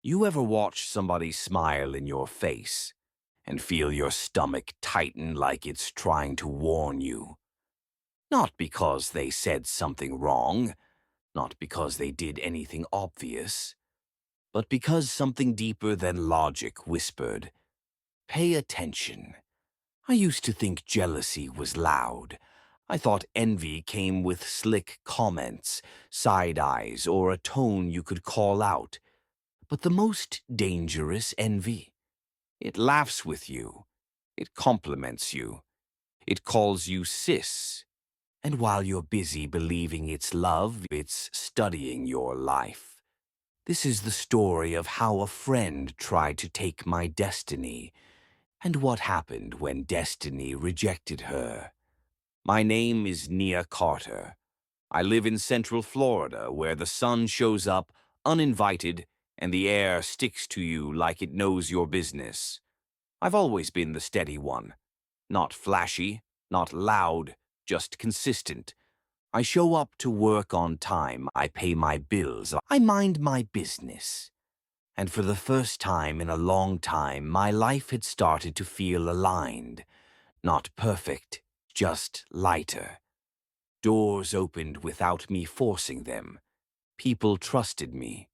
You ever watch somebody smile in your face and feel your stomach tighten like it's trying to warn you? Not because they said something wrong, not because they did anything obvious, but because something deeper than logic whispered, "Pay attention." I used to think jealousy was loud. I thought envy came with slick comments, side eyes, or a tone you could call out. But the most dangerous envy, it laughs with you. It compliments you. It calls you sis. And while you're busy believing it's love, it's studying your life. This is the story of how a friend tried to take my destiny, and what happened when destiny rejected her. My name is Nia Carter. I live in Central Florida, where the sun shows up uninvited and the air sticks to you like it knows your business. I've always been the steady one. Not flashy, not loud, just consistent. I show up to work on time, I pay my bills, I mind my business. And for the first time in a long time, my life had started to feel aligned. Not perfect, just lighter. Doors opened without me forcing them. People trusted me.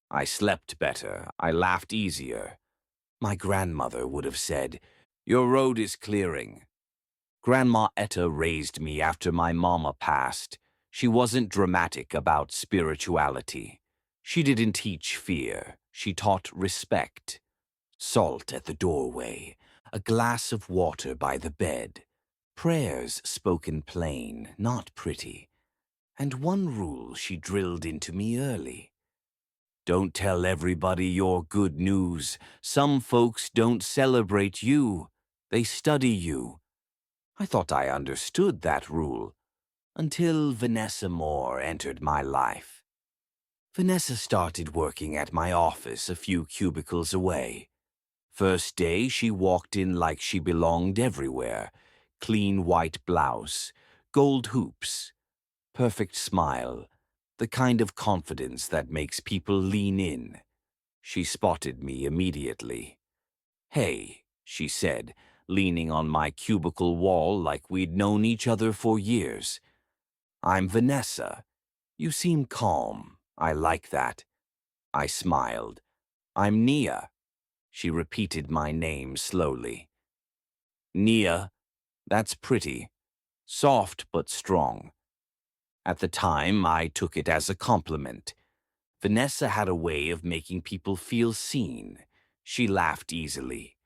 I slept better, I laughed easier. My grandmother would have said, "Your road is clearing." Grandma Etta raised me after my mama passed. She wasn't dramatic about spirituality. She didn't teach fear. She taught respect. Salt at the doorway, a glass of water by the bed, prayers spoken plain, not pretty. And one rule she drilled into me early. Don't tell everybody your good news. Some folks don't celebrate you. They study you. I thought I understood that rule until Vanessa Moore entered my life. Vanessa started working at my office a few cubicles away. First day, she walked in like she belonged everywhere. Clean white blouse, gold hoops, perfect smile, the kind of confidence that makes people lean in. She spotted me immediately. "Hey," she said, leaning on my cubicle wall like we'd known each other for years. "I'm Vanessa. You seem calm. I like that." I smiled. "I'm Nia." She repeated my name slowly. "Nia, that's pretty. Soft but strong." At the time, I took it as a compliment. Vanessa had a way of making people feel seen. She laughed easily.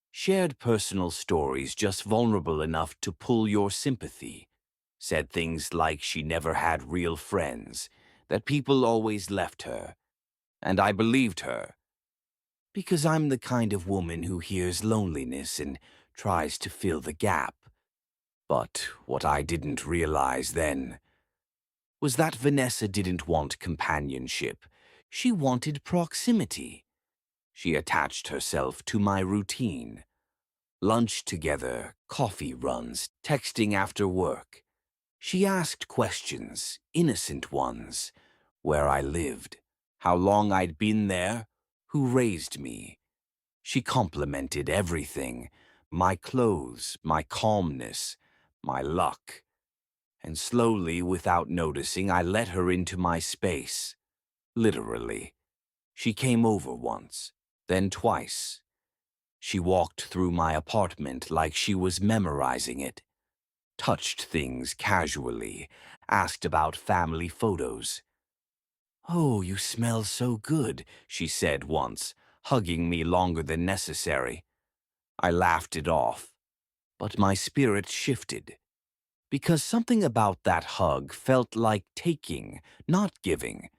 Shared personal stories just vulnerable enough to pull your sympathy. Said things like she never had real friends, that people always left her. And I believed her. Because I'm the kind of woman who hears loneliness and tries to fill the gap. But what I didn't realize then was that Vanessa didn't want companionship. She wanted proximity. She attached herself to my routine. Lunch together, coffee runs, texting after work. She asked questions, innocent ones. Where I lived, how long I'd been there, who raised me. She complimented everything, my clothes, my calmness, my luck. And slowly, without noticing, I let her into my space. Literally. She came over once, then twice. She walked through my apartment like she was memorizing it, touched things casually, asked about family photos. "Oh, you smell so good," she said once, hugging me longer than necessary. I laughed it off, but my spirit shifted. Because something about that hug felt like taking, not giving.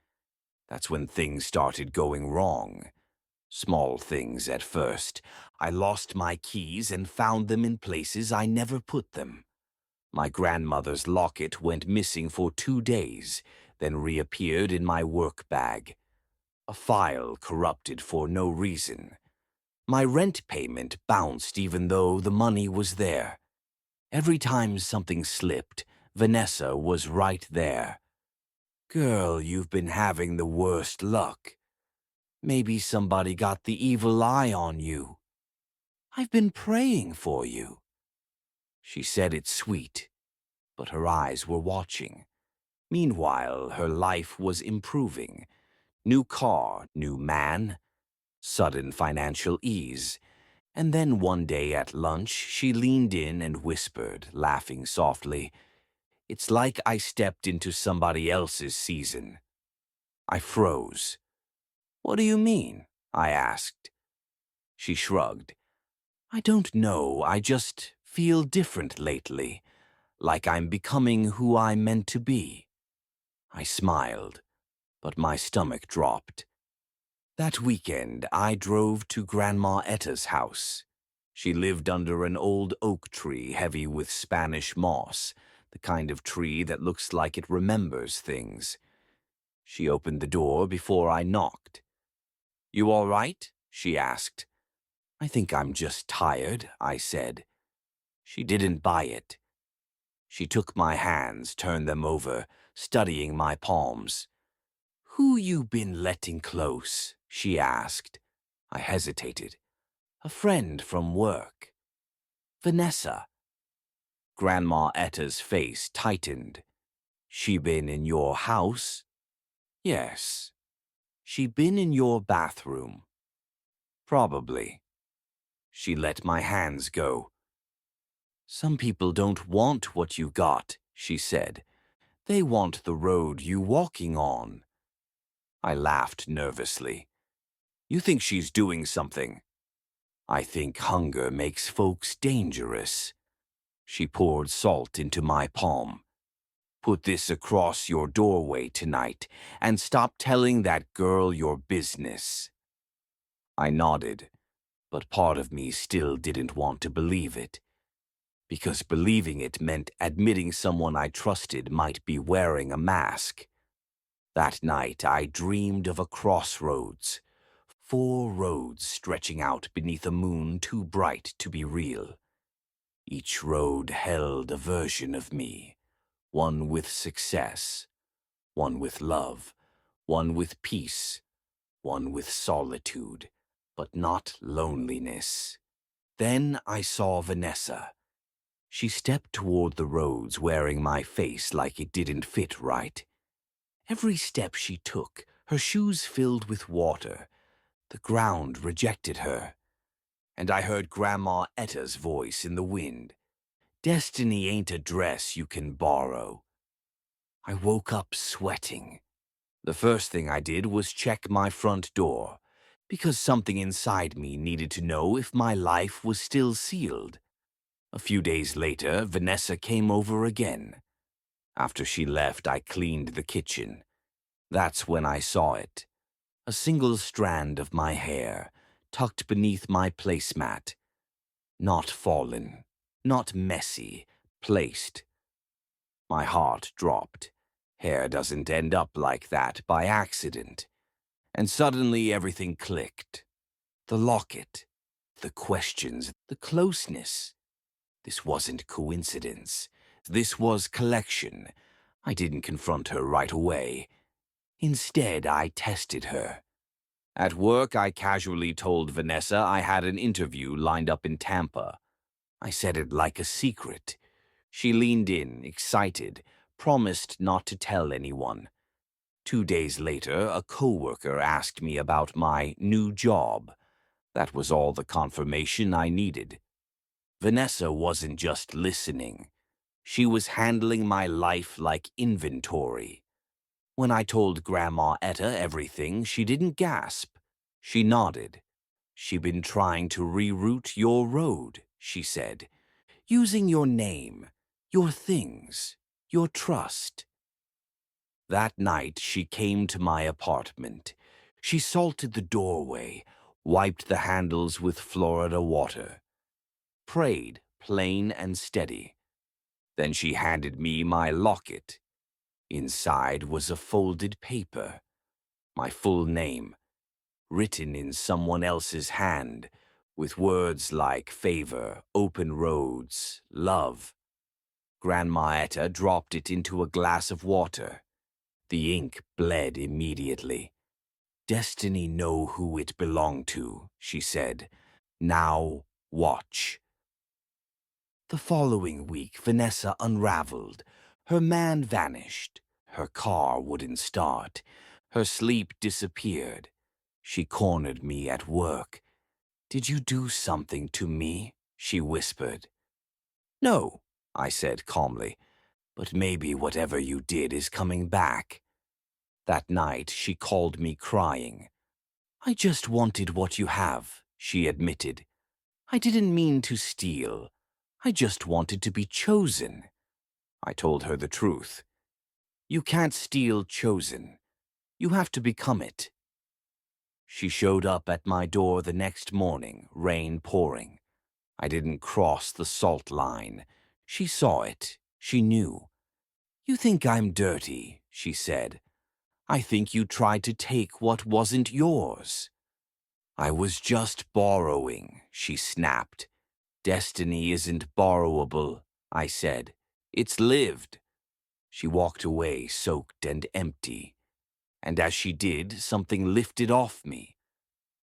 That's when things started going wrong. Small things at first. I lost my keys and found them in places I never put them. My grandmother's locket went missing for 2 days, then reappeared in my work bag. A file corrupted for no reason. My rent payment bounced even though the money was there. Every time something slipped, Vanessa was right there. "Girl, you've been having the worst luck." Maybe somebody got the evil eye on you. I've been praying for you." She said it sweet, but her eyes were watching. Meanwhile, her life was improving. New car, new man, sudden financial ease. And then one day at lunch, she leaned in and whispered, laughing softly, "It's like I stepped into somebody else's season." I froze. "What do you mean?" I asked. She shrugged. "I don't know, I just feel different lately, like I'm becoming who I'm meant to be." I smiled, but my stomach dropped. That weekend, I drove to Grandma Etta's house. She lived under an old oak tree heavy with Spanish moss, the kind of tree that looks like it remembers things. She opened the door before I knocked. "You all right?" she asked. "I think I'm just tired," I said. She didn't buy it. She took my hands, turned them over, studying my palms. "Who you been letting close?" she asked. I hesitated. "A friend from work." "Vanessa." Grandma Etta's face tightened. "She been in your house?" "Yes." "She been in your bathroom?" "Probably." She let my hands go. "Some people don't want what you got," she said. "They want the road you walking on." I laughed nervously. "You think she's doing something?" "I think hunger makes folks dangerous." She poured salt into my palm. "Put this across your doorway tonight and stop telling that girl your business." I nodded, but part of me still didn't want to believe it, because believing it meant admitting someone I trusted might be wearing a mask. That night I dreamed of a crossroads, 4 roads stretching out beneath a moon too bright to be real. Each road held a version of me, one with success, one with love, one with peace, one with solitude, but not loneliness. Then I saw Vanessa. She stepped toward the roads wearing my face like it didn't fit right. Every step she took, her shoes filled with water. The ground rejected her. And I heard Grandma Etta's voice in the wind. "Destiny ain't a dress you can borrow." I woke up sweating. The first thing I did was check my front door, because something inside me needed to know if my life was still sealed. A few days later, Vanessa came over again. After she left, I cleaned the kitchen. That's when I saw it. A single strand of my hair, tucked beneath my placemat. Not fallen, not messy, placed. My heart dropped. Hair doesn't end up like that by accident. And suddenly everything clicked. The locket, the questions, the closeness. This wasn't coincidence. This was collection. I didn't confront her right away. Instead, I tested her. At work, I casually told Vanessa I had an interview lined up in Tampa. I said it like a secret. She leaned in, excited, promised not to tell anyone. 2 days later, a coworker asked me about my new job. That was all the confirmation I needed. Vanessa wasn't just listening. She was handling my life like inventory. When I told Grandma Etta everything, she didn't gasp. She nodded. "She been trying to reroute your road," she said, "using your name, your things, your trust." That night she came to my apartment. She salted the doorway, wiped the handles with Florida water, prayed plain and steady. Then she handed me my locket. Inside was a folded paper, my full name, written in someone else's hand, with words like favor, open roads, love. Grandma Etta dropped it into a glass of water. The ink bled immediately. Destiny know who it belonged to, she said. Now watch. The following week, Vanessa unraveled. Her man vanished. Her car wouldn't start. Her sleep disappeared. She cornered me at work. "Did you do something to me?" she whispered. "No," I said calmly, "but maybe whatever you did is coming back." That night, she called me crying. "I just wanted what you have," she admitted. "I didn't mean to steal. I just wanted to be chosen." I told her the truth. "You can't steal chosen. You have to become it." She showed up at my door the next morning, rain pouring. I didn't cross the salt line. She saw it. She knew. "You think I'm dirty," she said. "I think you tried to take what wasn't yours." "I was just borrowing," she snapped. "Destiny isn't borrowable," I said. "It's lived." She walked away, soaked and empty. And as she did, something lifted off me,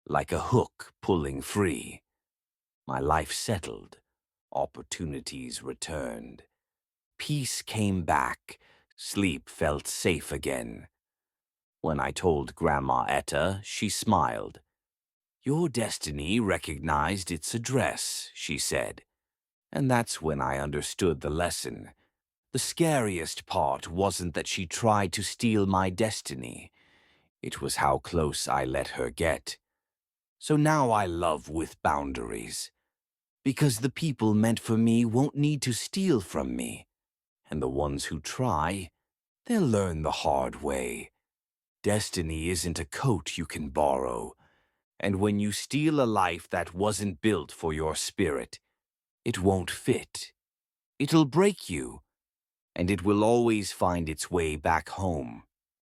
like a hook pulling free. My life settled. Opportunities returned. Peace came back. Sleep felt safe again. When I told Grandma Etta, she smiled. "Your destiny recognized its address," she said. And that's when I understood the lesson. The scariest part wasn't that she tried to steal my destiny. It was how close I let her get. So now I love with boundaries. Because the people meant for me won't need to steal from me. And the ones who try, they'll learn the hard way. Destiny isn't a coat you can borrow. And when you steal a life that wasn't built for your spirit, it won't fit. It'll break you, and it will always find its way back home.